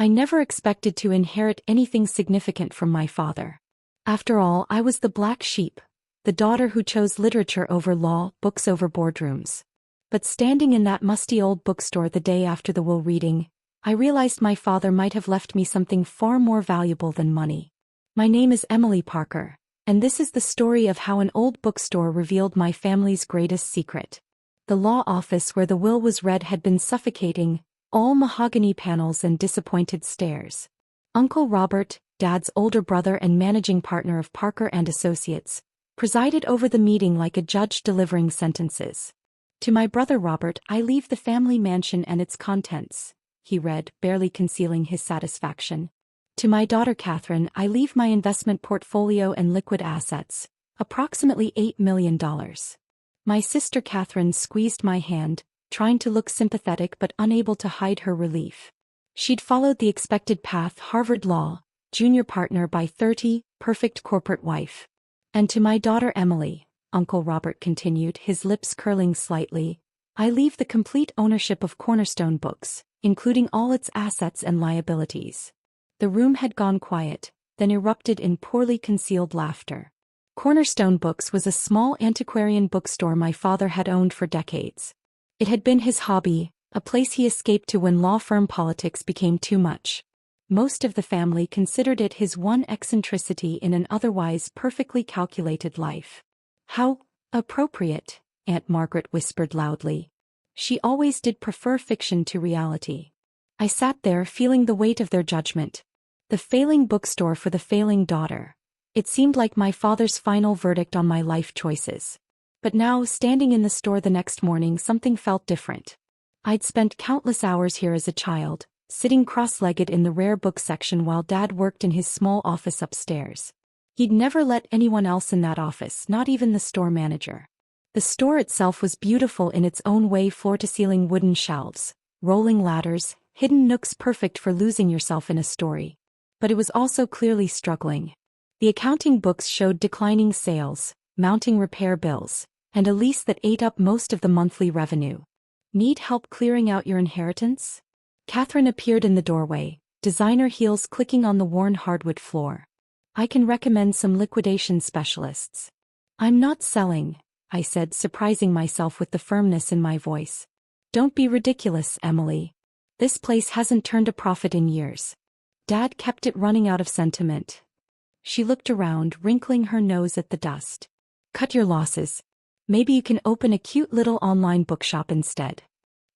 I never expected to inherit anything significant from my father. After all, I was the black sheep, the daughter who chose literature over law, books over boardrooms. But standing in that musty old bookstore the day after the will reading, I realized my father might have left me something far more valuable than money. My name is Emily Parker, and this is the story of how an old bookstore revealed my family's greatest secret. The law office where the will was read had been suffocating, all mahogany panels and disappointed stares. Uncle Robert, Dad's older brother and managing partner of Parker and Associates, presided over the meeting like a judge delivering sentences. To my brother Robert, I leave the family mansion and its contents, he read, barely concealing his satisfaction. To my daughter Catherine, I leave my investment portfolio and liquid assets, approximately $8 million. My sister Catherine squeezed my hand, trying to look sympathetic but unable to hide her relief. She'd followed the expected path: Harvard Law, junior partner by 30, perfect corporate wife. And to my daughter Emily, Uncle Robert continued, his lips curling slightly, I leave the complete ownership of Cornerstone Books, including all its assets and liabilities. The room had gone quiet, then erupted in poorly concealed laughter. Cornerstone Books was a small antiquarian bookstore my father had owned for decades. It had been his hobby, a place he escaped to when law firm politics became too much. Most of the family considered it his one eccentricity in an otherwise perfectly calculated life. How appropriate, Aunt Margaret whispered loudly. She always did prefer fiction to reality. I sat there feeling the weight of their judgment. The failing bookstore for the failing daughter. It seemed like my father's final verdict on my life choices. But now, standing in the store the next morning, something felt different. I'd spent countless hours here as a child, sitting cross-legged in the rare book section while Dad worked in his small office upstairs. He'd never let anyone else in that office, not even the store manager. The store itself was beautiful in its own way: floor-to-ceiling wooden shelves, rolling ladders, hidden nooks perfect for losing yourself in a story. But it was also clearly struggling. The accounting books showed declining sales, mounting repair bills, and a lease that ate up most of the monthly revenue. Need help clearing out your inheritance? Catherine appeared in the doorway, designer heels clicking on the worn hardwood floor. I can recommend some liquidation specialists. I'm not selling, I said, surprising myself with the firmness in my voice. Don't be ridiculous, Emily. This place hasn't turned a profit in years. Dad kept it running out of sentiment. She looked around, wrinkling her nose at the dust. Cut your losses. Maybe you can open a cute little online bookshop instead.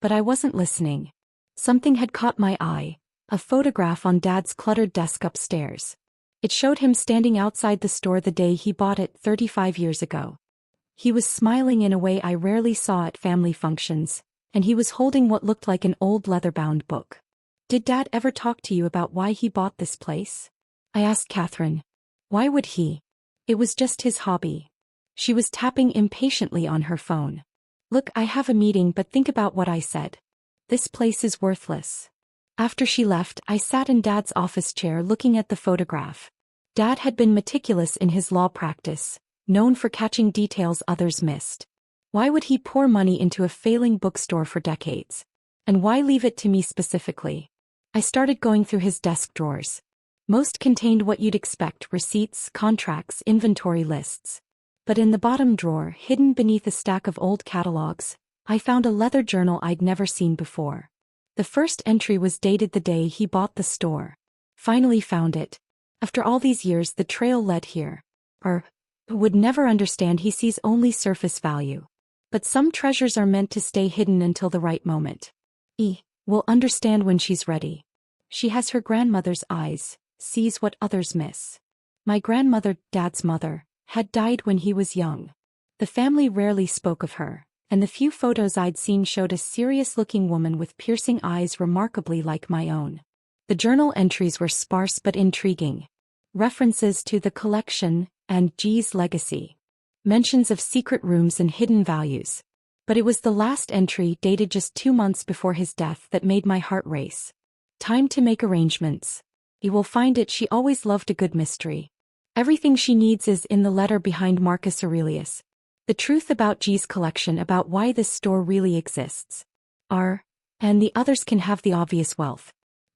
But I wasn't listening. Something had caught my eye, a photograph on Dad's cluttered desk upstairs. It showed him standing outside the store the day he bought it 35 years ago. He was smiling in a way I rarely saw at family functions, and he was holding what looked like an old leather-bound book. Did Dad ever talk to you about why he bought this place? I asked Catherine. Why would he? It was just his hobby. She was tapping impatiently on her phone. Look, I have a meeting, but think about what I said. This place is worthless. After she left, I sat in Dad's office chair looking at the photograph. Dad had been meticulous in his law practice, known for catching details others missed. Why would he pour money into a failing bookstore for decades? And why leave it to me specifically? I started going through his desk drawers. Most contained what you'd expect: receipts, contracts, inventory lists. But in the bottom drawer, hidden beneath a stack of old catalogs, I found a leather journal I'd never seen before. The first entry was dated the day he bought the store. Finally found it. After all these years, the trail led here. Would never understand. He sees only surface value. But some treasures are meant to stay hidden until the right moment. Will understand when she's ready. She has her grandmother's eyes, sees what others miss. My grandmother, Dad's mother, had died when he was young. The family rarely spoke of her, and the few photos I'd seen showed a serious-looking woman with piercing eyes remarkably like my own. The journal entries were sparse but intriguing. References to the collection and G's legacy. Mentions of secret rooms and hidden values. But it was the last entry, dated just 2 months before his death, that made my heart race. Time to make arrangements. You will find it. She always loved a good mystery. Everything she needs is in the letter behind Marcus Aurelius. The truth about G's collection, about why this store really exists. And the others can have the obvious wealth.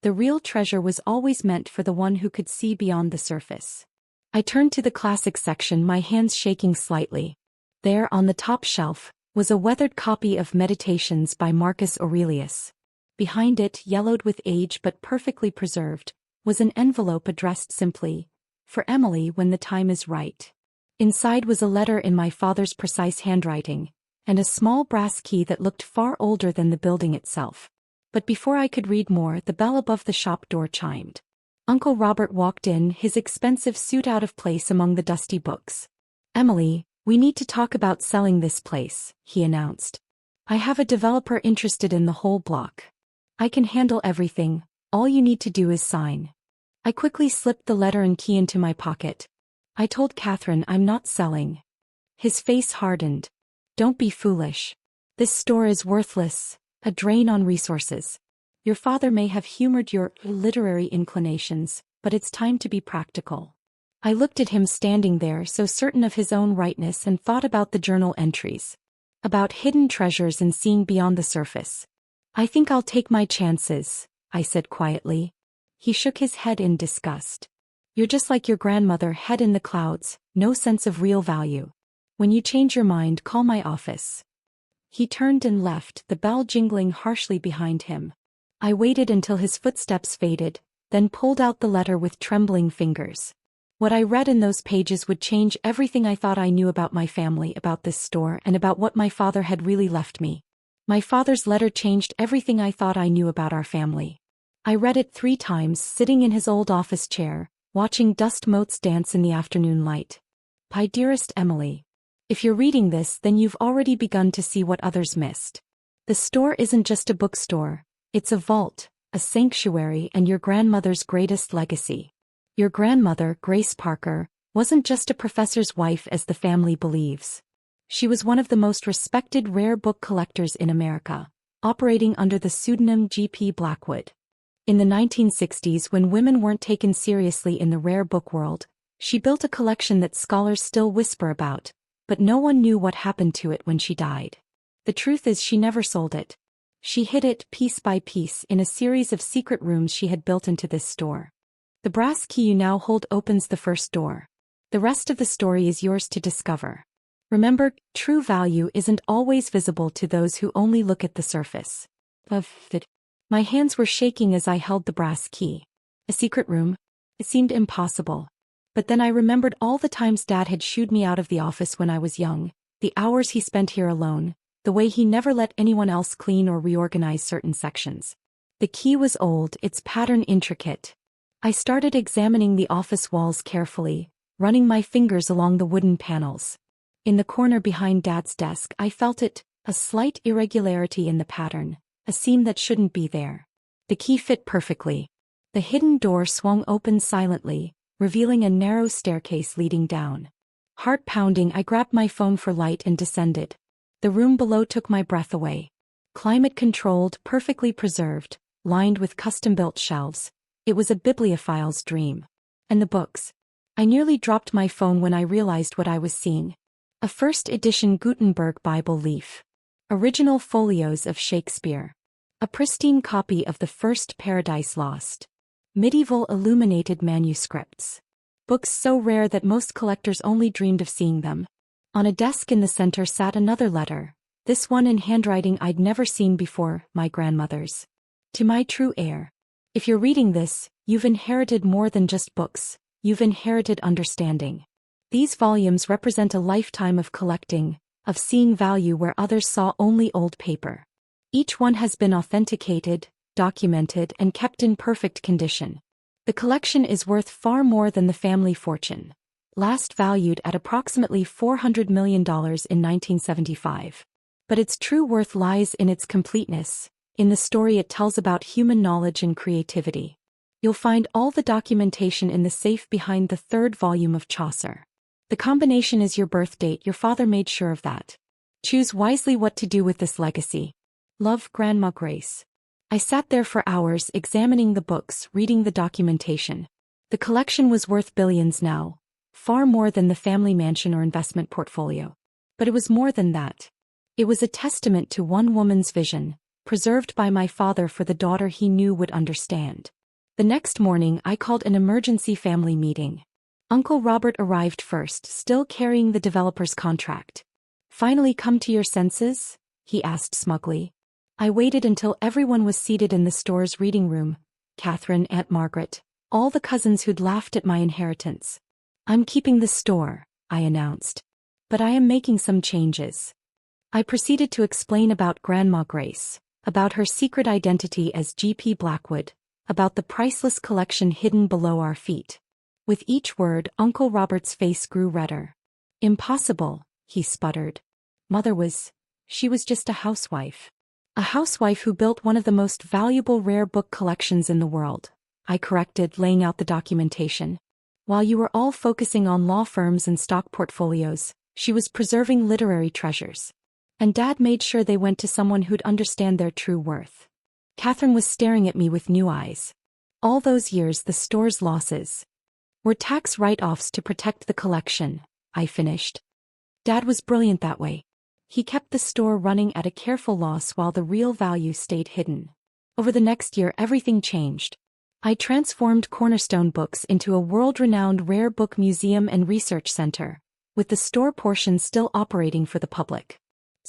The real treasure was always meant for the one who could see beyond the surface. I turned to the classics section, my hands shaking slightly. There, on the top shelf, was a weathered copy of Meditations by Marcus Aurelius. Behind it, yellowed with age but perfectly preserved, was an envelope addressed simply, "For Emily when the time is right." Inside was a letter in my father's precise handwriting, and a small brass key that looked far older than the building itself. But before I could read more, the bell above the shop door chimed. Uncle Robert walked in, his expensive suit out of place among the dusty books. "Emily, we need to talk about selling this place," he announced. "I have a developer interested in the whole block. I can handle everything, all you need to do is sign." I quickly slipped the letter and key into my pocket. "I told Catherine I'm not selling." His face hardened. "Don't be foolish. This store is worthless, a drain on resources. Your father may have humored your literary inclinations, but it's time to be practical." I looked at him standing there, so certain of his own rightness, and thought about the journal entries. About hidden treasures and seeing beyond the surface. "I think I'll take my chances," I said quietly. He shook his head in disgust. "You're just like your grandmother, head in the clouds, no sense of real value. When you change your mind, call my office." He turned and left, the bell jingling harshly behind him. I waited until his footsteps faded, then pulled out the letter with trembling fingers. What I read in those pages would change everything I thought I knew about my family, about this store, and about what my father had really left me. My father's letter changed everything I thought I knew about our family. I read it 3 times, sitting in his old office chair, watching dust motes dance in the afternoon light. "My dearest Emily, if you're reading this, then you've already begun to see what others missed. The store isn't just a bookstore, it's a vault, a sanctuary, and your grandmother's greatest legacy. Your grandmother, Grace Parker, wasn't just a professor's wife as the family believes. She was one of the most respected rare book collectors in America, operating under the pseudonym G.P. Blackwood. In the 1960s, when women weren't taken seriously in the rare book world, she built a collection that scholars still whisper about, but no one knew what happened to it when she died. The truth is, she never sold it. She hid it, piece by piece, in a series of secret rooms she had built into this store. The brass key you now hold opens the first door. The rest of the story is yours to discover. Remember, true value isn't always visible to those who only look at the surface." My hands were shaking as I held the brass key. A secret room? It seemed impossible. But then I remembered all the times Dad had shooed me out of the office when I was young, the hours he spent here alone, the way he never let anyone else clean or reorganize certain sections. The key was old, its pattern intricate. I started examining the office walls carefully, running my fingers along the wooden panels. In the corner behind Dad's desk, I felt it, a slight irregularity in the pattern, a seam that shouldn't be there. The key fit perfectly. The hidden door swung open silently, revealing a narrow staircase leading down. Heart pounding, I grabbed my phone for light and descended. The room below took my breath away. Climate-controlled, perfectly preserved, lined with custom-built shelves. It was a bibliophile's dream. And the books. I nearly dropped my phone when I realized what I was seeing. A first edition Gutenberg Bible leaf. Original folios of Shakespeare. A pristine copy of the first Paradise Lost. Medieval illuminated manuscripts. Books so rare that most collectors only dreamed of seeing them. On a desk in the center sat another letter, this one in handwriting I'd never seen before, my grandmother's. "To my true heir. If you're reading this, you've inherited more than just books, you've inherited understanding. These volumes represent a lifetime of collecting, of seeing value where others saw only old paper. Each one has been authenticated, documented, and kept in perfect condition. The collection is worth far more than the family fortune, last valued at approximately $400 million in 1975. But its true worth lies in its completeness, in the story it tells about human knowledge and creativity. You'll find all the documentation in the safe behind the 3rd volume of Chaucer. The combination is your birth date, your father made sure of that. Choose wisely what to do with this legacy. Love, Grandma Grace." I sat there for hours, examining the books, reading the documentation. The collection was worth billions now, far more than the family mansion or investment portfolio. But it was more than that. It was a testament to one woman's vision, preserved by my father for the daughter he knew would understand. The next morning I called an emergency family meeting. Uncle Robert arrived first, still carrying the developer's contract. "Finally come to your senses?" he asked smugly. I waited until everyone was seated in the store's reading room. Catherine, Aunt Margaret, all the cousins who'd laughed at my inheritance. "I'm keeping the store," I announced. "But I am making some changes." I proceeded to explain about Grandma Grace, about her secret identity as G.P. Blackwood, about the priceless collection hidden below our feet. With each word, Uncle Robert's face grew redder. "Impossible," he sputtered. She was just a housewife. A housewife who built one of the most valuable rare book collections in the world," I corrected, laying out the documentation. "While you were all focusing on law firms and stock portfolios, she was preserving literary treasures. And Dad made sure they went to someone who'd understand their true worth." Catherine was staring at me with new eyes. "All those years, the store's losses were tax write-offs to protect the collection," I finished. "Dad was brilliant that way. He kept the store running at a careful loss while the real value stayed hidden. Over the next year, everything changed. I transformed Cornerstone Books into a world-renowned rare book museum and research center, with the store portion still operating for the public.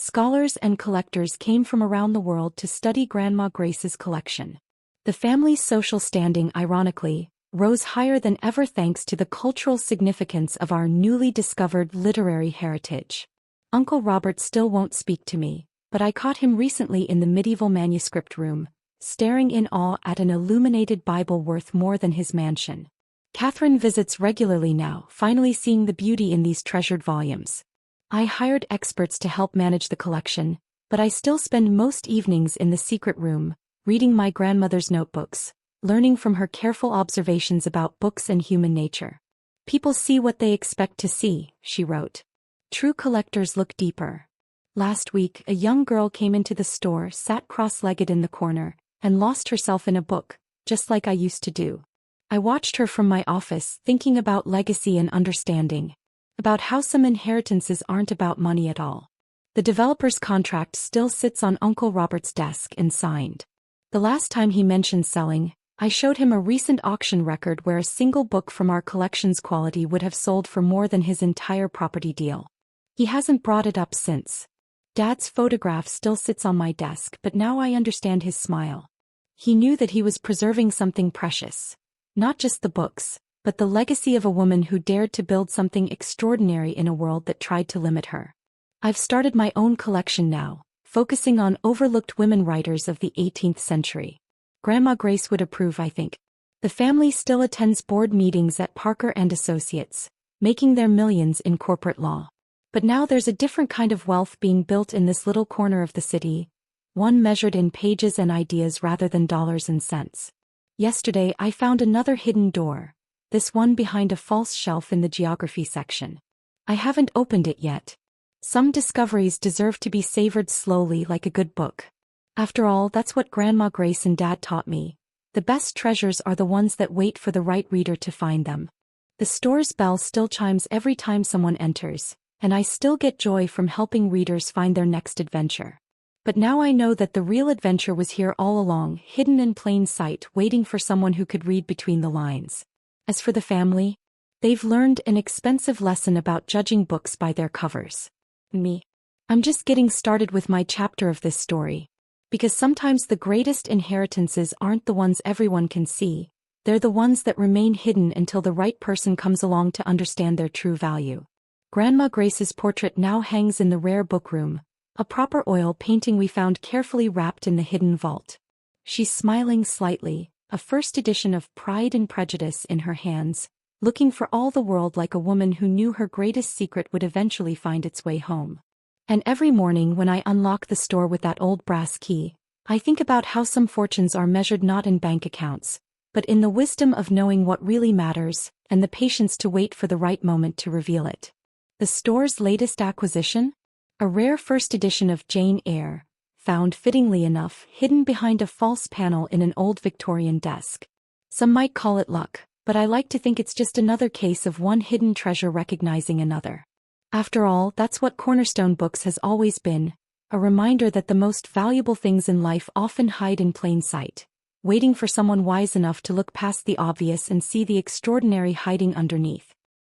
Scholars and collectors came from around the world to study Grandma Grace's collection. The family's social standing, ironically, rose higher than ever thanks to the cultural significance of our newly discovered literary heritage. Uncle Robert still won't speak to me, but I caught him recently in the medieval manuscript room, staring in awe at an illuminated Bible worth more than his mansion. Catherine visits regularly now, finally seeing the beauty in these treasured volumes. I hired experts to help manage the collection, but I still spend most evenings in the secret room, reading my grandmother's notebooks, learning from her careful observations about books and human nature. "People see what they expect to see," she wrote. "True collectors look deeper." Last week, a young girl came into the store, sat cross-legged in the corner, and lost herself in a book, just like I used to do. I watched her from my office, thinking about legacy and understanding, about how some inheritances aren't about money at all. The developer's contract still sits on Uncle Robert's desk and signed. The last time he mentioned selling, I showed him a recent auction record where a single book from our collection's quality would have sold for more than his entire property deal. He hasn't brought it up since. Dad's photograph still sits on my desk, but now I understand his smile. He knew that he was preserving something precious. Not just the books, but the legacy of a woman who dared to build something extraordinary in a world that tried to limit her. I've started my own collection now, focusing on overlooked women writers of the 18th century. Grandma Grace would approve, I think. The family still attends board meetings at Parker and Associates, making their millions in corporate law. But now there's a different kind of wealth being built in this little corner of the city, one measured in pages and ideas rather than dollars and cents. Yesterday I found another hidden door, this one behind a false shelf in the geography section. I haven't opened it yet. Some discoveries deserve to be savored slowly like a good book. After all, that's what Grandma Grace and Dad taught me. The best treasures are the ones that wait for the right reader to find them. The store's bell still chimes every time someone enters, and I still get joy from helping readers find their next adventure. But now I know that the real adventure was here all along, hidden in plain sight, waiting for someone who could read between the lines. As for the family, they've learned an expensive lesson about judging books by their covers. I'm just getting started with my chapter of this story. Because sometimes the greatest inheritances aren't the ones everyone can see, they're the ones that remain hidden until the right person comes along to understand their true value. Grandma Grace's portrait now hangs in the rare book room, a proper oil painting we found carefully wrapped in the hidden vault. She's smiling slightly, a first edition of Pride and Prejudice in her hands, looking for all the world like a woman who knew her greatest secret would eventually find its way home. And every morning when I unlock the store with that old brass key, I think about how some fortunes are measured not in bank accounts, but in the wisdom of knowing what really matters, and the patience to wait for the right moment to reveal it. The store's latest acquisition? A rare first edition of Jane Eyre, found fittingly enough hidden behind a false panel in an old Victorian desk. Some might call it luck, but I like to think it's just another case of one hidden treasure recognizing another. After all, that's what Cornerstone Books has always been, a reminder that the most valuable things in life often hide in plain sight, waiting for someone wise enough to look past the obvious and see the extraordinary hiding underneath.